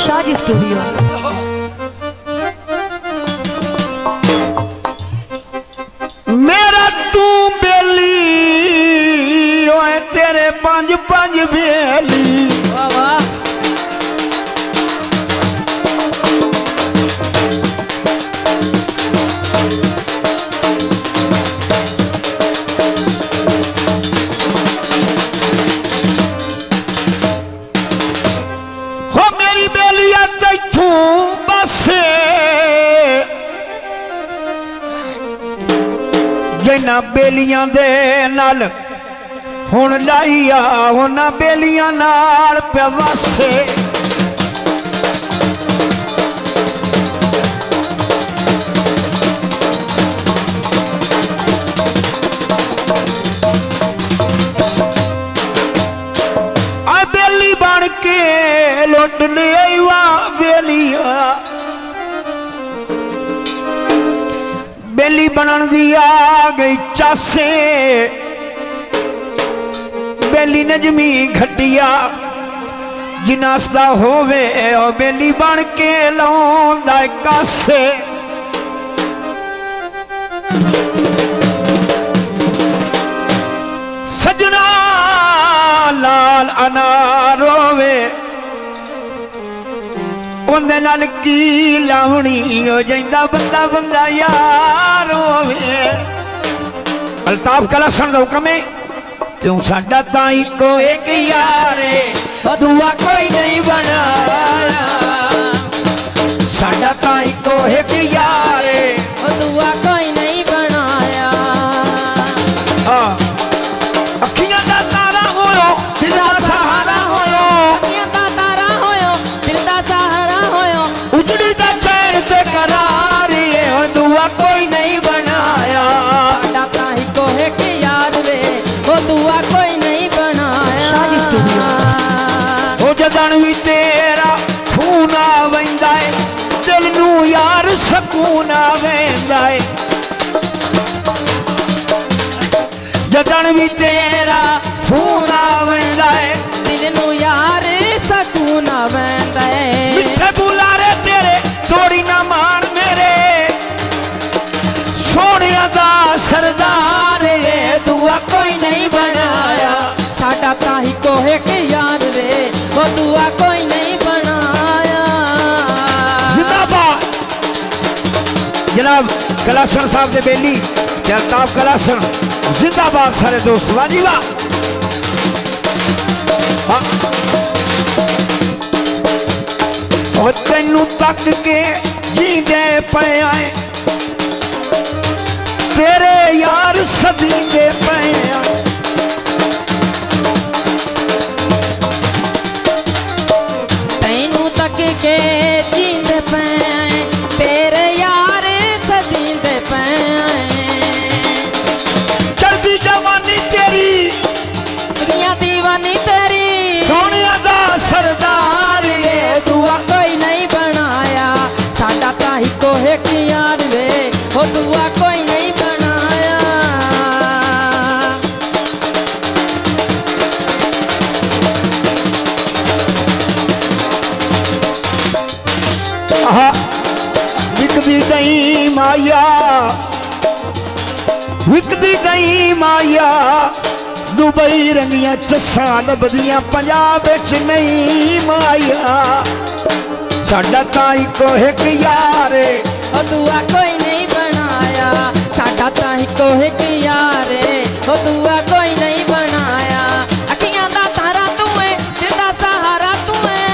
Shaji studio. मेरा तू बेली ओए तेरे पंज पंज बेली। वाह वाह। जिन्ना बेलियां दे नाल हुण लाइया उन्ना बेलियां नाल पे वसे। आ बेली बन के लुट ले वा बेलिया बेली बनन दी आ गई चासे। बेली नजमी घटिया जिनासदा होवे ओ बेली बन के लाउंदा कासे। सजना लाल अनार होवे उन्दे नाल की लावणी हो जांदा बंदा बंदा यार होवे। अल्ताफ कलासन दा हुक्म है क्यों साडा तां इको एक यार है दूआ कोई नहीं बनाया। साडा तां इको एक यार है दूआ कोई नहीं बनाया। अखियां दा तारा होयो दिल दा सहारा होयो। अखियां दा तारा होयो दिल दा सहारा होयो। उजड़ी दा चैन ते करार है दुआ कोई नहीं बनाया। साडा तां इको एक यार वे ओ दुआ कोई नहीं बनाया। शाजी स्टूडियो। हो जदन भी तेरा खून आवेंदा है दिल नू यार सकून आवेंदा है। जदन भी तेरा खून आवेंदा है दिल नू यार सकून आवेंदा है। मिठे बुलारे तेरे तोड़ी ना मान मेरे सोनिया दा सरदार है दुआ कोई नहीं बनाया। साडा तां इको एक यार वे ओ दुआ कोई नहीं बनाया। जिंदाबाद जनाब कलासन साहब दे बेली ते अल्ताफ कलासन जिंदाबाद सारे दोस्त वाजी वाह। हाँ और तेनू तक के जींदे पे आए तेरे यार सदींदे पे आए। तैनू तक के जींदे पे आए तेरे यार सदींदे पे आए। चढ़दी जवानी तेरी दुनिया दीवानी तेरी सोनिया दा सरदार है दुआ कोई नहीं बनाया। साडा तां इको एक यार वे ओ दुआ कोई नहीं बनाया। विकदी दई माया विकदी दई माया दुबई रंगियां चस्सां लभदियां पंजाब विच नहीं माया। साडा तां इको एक यार ओ दुआ कोई नहीं बनाया। साडा तां इको एक यार ओ दुआ कोई नहीं बनाया। अखियां दा तारा तू है दिल दा सहारा तू है।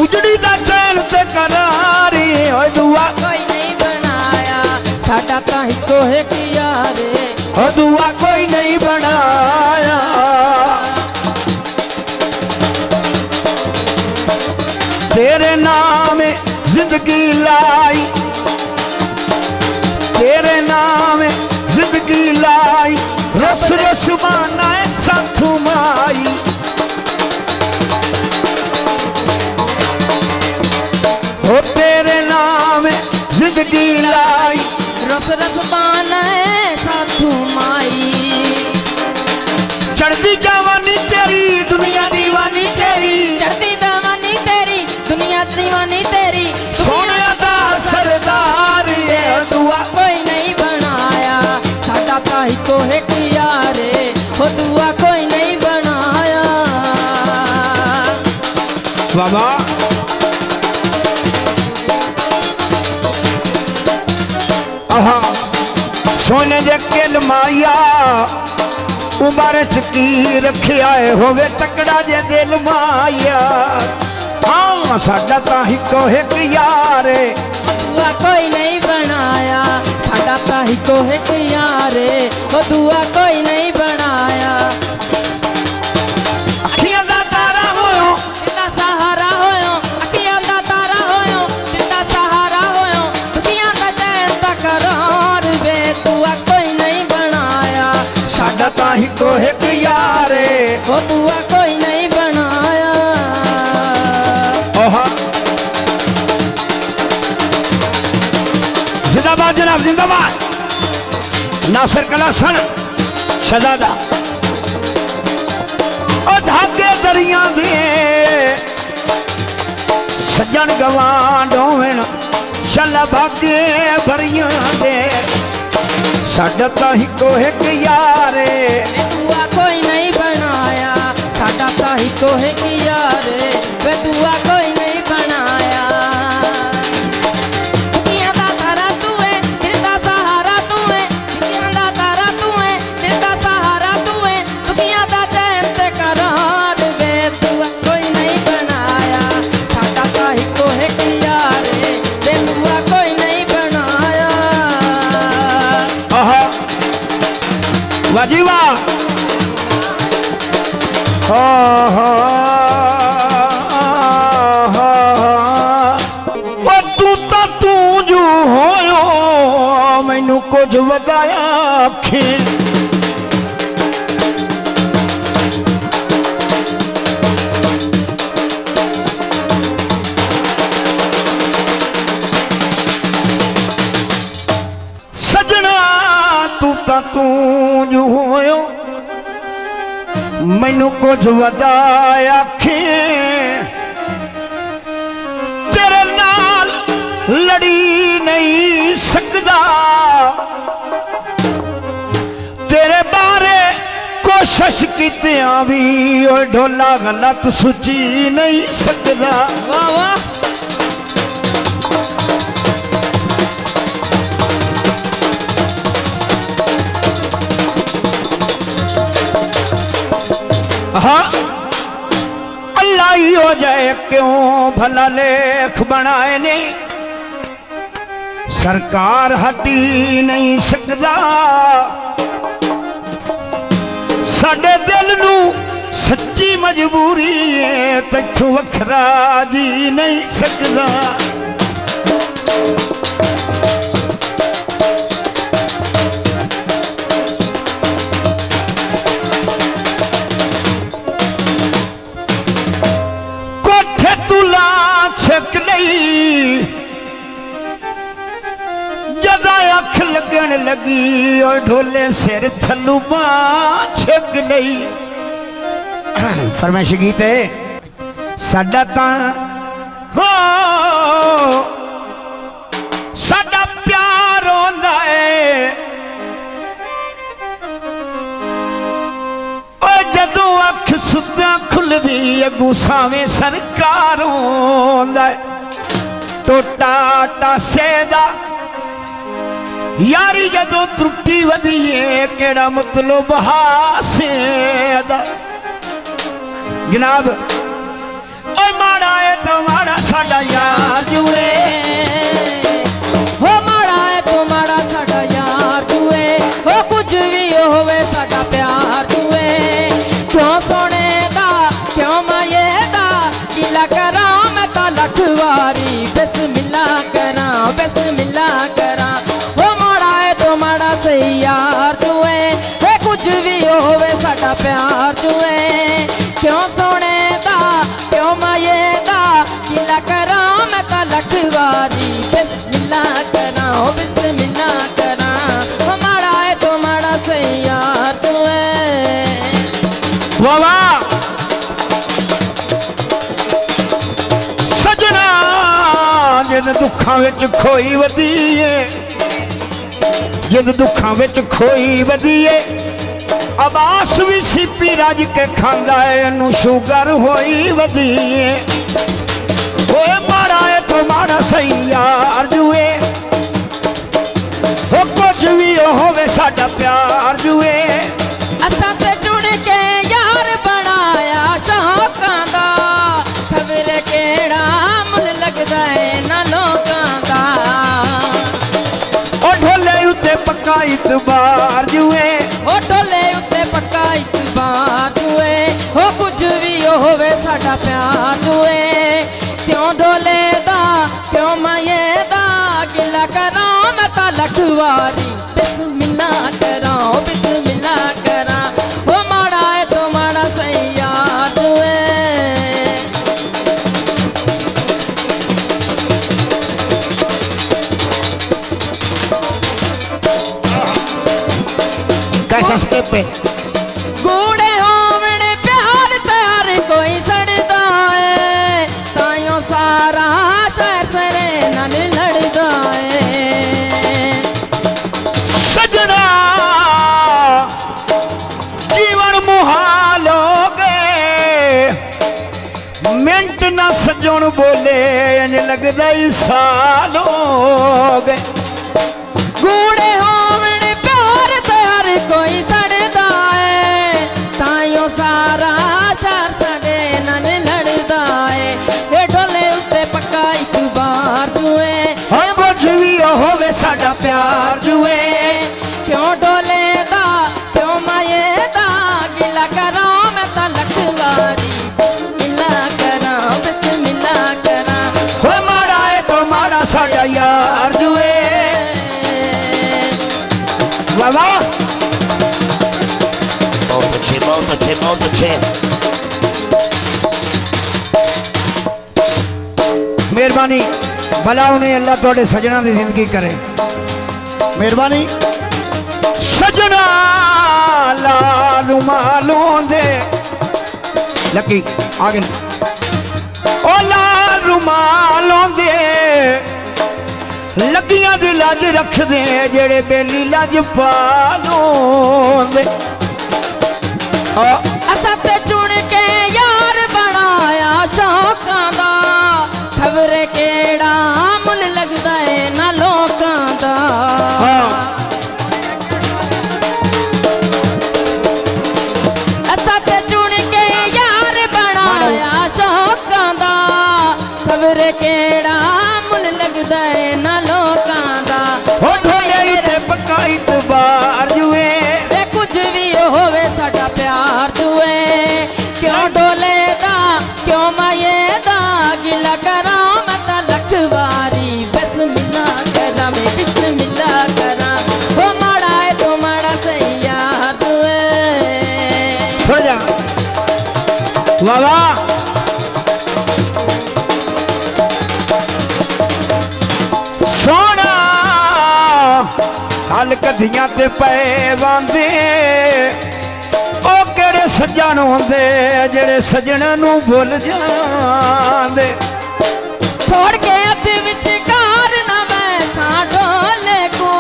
उजड़ी दा चैन ते करार है दुआ कोई नहीं बनाया। साडा तां इको एक यार दुआ कोई नहीं बनाया। तेरे नाम जिंदगी लाई तेरे नाम जिंदगी लाई रस रस माना है साथू माई। ओ तेरे नाम जिंदगी लाई रस रस माना है साथू माई। चढ़दी जवानी तेरी दुनिया दीवानी तेरी चढ़ती जवानी तेरी बाबा आहा सोने दे किल माया उमर च की रखिया होवे तकड़ा जे दिल माया हाँ साडा तां हिको हिक यार दुआ कोई नहीं बनाया साडा तां हिको हिक यार ओ दुआ कोई नहीं बनाया अखियां दा तारा होयो तेरा सहारा होयो अखियां दा तारा होयो तेरा सहारा होयो दुनिया दा चैन दा करार वे दुआ कोई नहीं बनाया साडा तां हिको हिक यार ओ दुआ कोई नहीं बनाया ओहा जिंदाबाद जनाब जिंदाबाद नासिर कलासन शहजादा ओ धागे दरिया दे सज्जन गवां डोवन चल भागे भरियां दे साडा तां हिको हिक यार दुआ कोई नहीं बनाया साडा तां हिको हिक यार वे दुआ कोई नहीं बनाया दुनिया दा तारा तू है तेरा सहारा तू है दुनिया दा तारा तू है तेरा सहारा तू है दुनिया दा चैन ते करार वे दुआ कोई नहीं बनाया साडा तां हिको हिक यार वे दुआ कोई नहीं बनाया आहा वाजी वाह तू जो होयो मैनू कुछ वधाया आखे सजना तू जो होयो मैनू कुछ वधाया आखे तेरे नाल लड़ी नहीं सकदा तेरे बारे कोशिश कीतियां भी ओए ढोला गलत सुची नहीं सकदा वाह वाह हाँ अल्लाह ही हो जाए क्यों भला लेख बनाए ने सरकार हटी नहीं सकदा साडे दिल नू सच्ची मजबूरी है तैथों वखरा जी नहीं सकदा जदा अख लगन लगी और ढोले सिर थलू छिक गई फरमाइश गीत है साडा तां हो साडा प्यार होंदा है ओ जदों अख सुद्दा खुलदी अगू सावें सरकार होंदा है टोटा टासे दा यारी जदों त्रुटी वधी है केड़ा मतलब हासे दा जनाब ओए माड़ा है तो माड़ा साडा यार जुए हो माड़ा है तो माड़ा साडा यार जुए हो कुछ भी होवे साडा प्यार जुए क्यों सोने दा क्यों माये दा किला करा मैं तो लखवारी बिस्मिल्लाह करा बिस्मिल्लाह करा हो माड़ा है तो माड़ा सही यार जुए है कुछ भी होवे साडा प्यार जुए क्यों सोने दा क्यों माये दा किला करा मैं तो लखवारी बिस्मिल्लाह करा बिस्मिल्लाह करा हो माड़ा है तो माड़ा सही यार जुए वाह वाह सजना जिन दुखां विच खोई वधी है जिन दुखां विच खोई वधी है अबास भी सीपी रज के खांदा है इनू शुगर होई वधीए होए माड़ा है तो माड़ा सही यार जुए हो कुछ भी होवे साडा प्यार जुए असां ते जुड़ के यार बनाया शौकां दा खबर केड़ा मुल लगदा है ना लोकां दा ओ ढोले उत्ते पक्का इतबार जुए ओ ढोले उत्ते पक्का इतबार जुए हो कुछ भी होवे साडा प्यार जुए क्यों ढोले दा क्यों माये दा गिला करां मैं ता लखवारी बिस्मिल्लाह करां बिस्मिल्लाह करां ओ माड़ा है तो माड़ा सही यार जुए कैसा स्टेप है गूड़े होवण प्यार त्यार कोई सड़दा है ताइयों सारा शहर सरे नाल लड़दा है सजना जीवन मुहाल हो गए मिंट ना सजन बोले इंज लगदा ही साल हो गए गूड़े होवण प्यार त्यार कोई सड़दा है ताइयों सारा शहर सरे नाल लड़दा है ए ढोले उत्ते पक्का इतबार जुए हम कुछ भी होवे साडा प्यार जुए क्यों ढोले दा क्यों माये दा गिला करां मैं ता लखवारी बिस्मिल्लाह करां बिस्मिल्लाह करां हो माड़ा है तो माड़ा साडा यार जुए वाह बहुत अच्छे बहुत अच्छे बहुत अच्छे मेहरबानी भला उन्हें अल्लाह थोड़े सजना की जिंदगी करे मेहरबानी सजना लालू मालूं दे लकी आगे ओ लालू मालूं दे लगियां दी लज रख दे जेड़े बेली लज पालों दे असां ते चुन के यार बनाया शौकां दा खबर केड़ा मुल लगदा है ना लोकां दा असां ते चुन के यार बनाया शौकां दा खबर केड़ा मुल लगदा है ना लोकां दा हो ढोले ते पक्का इतबार जुए ते कुछ भी होवे साडा प्यार जुए क्यों ढोले दा क्यों माये दा गिला करां मैं ता लखवारी बिस्मिल्लाह करां मैं बिस्मिल्लाह करां ओ माड़ा है तो माड़ा सही यार जुए थोड़ा जा वाह वाह सोना हल कधियां ते पै वांदे ओ केड़े सज्जन होंदे जेड़े सजण नू भुल जांदे छोड़ के हथ विच कार ना वैसा ढोले को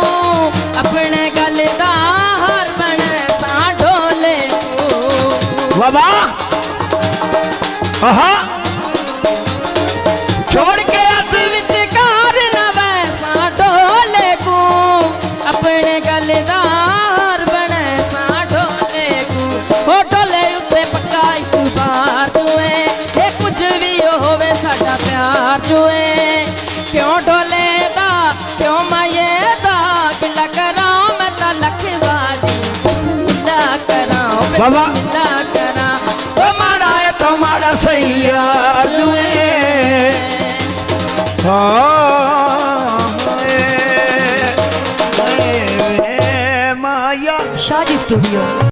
अपने गल दा हार बने सा ढोले को बाबा आहा छोड़ के हथ विच कार ना वैसा ढोले को अपने गल दा हार बने सा ढोले को हो ढोले उत्ते पक्का इतबार जुए ये कुछ भी होवे साडा प्यार जुए क्यों ढोले दा क्यों माये दा गिला करां मैं ता लखवारी बिस्मिल्लाह करां बाबा। बिस्मिल्लाह करां ओ माड़ा है तो माड़ा सही यार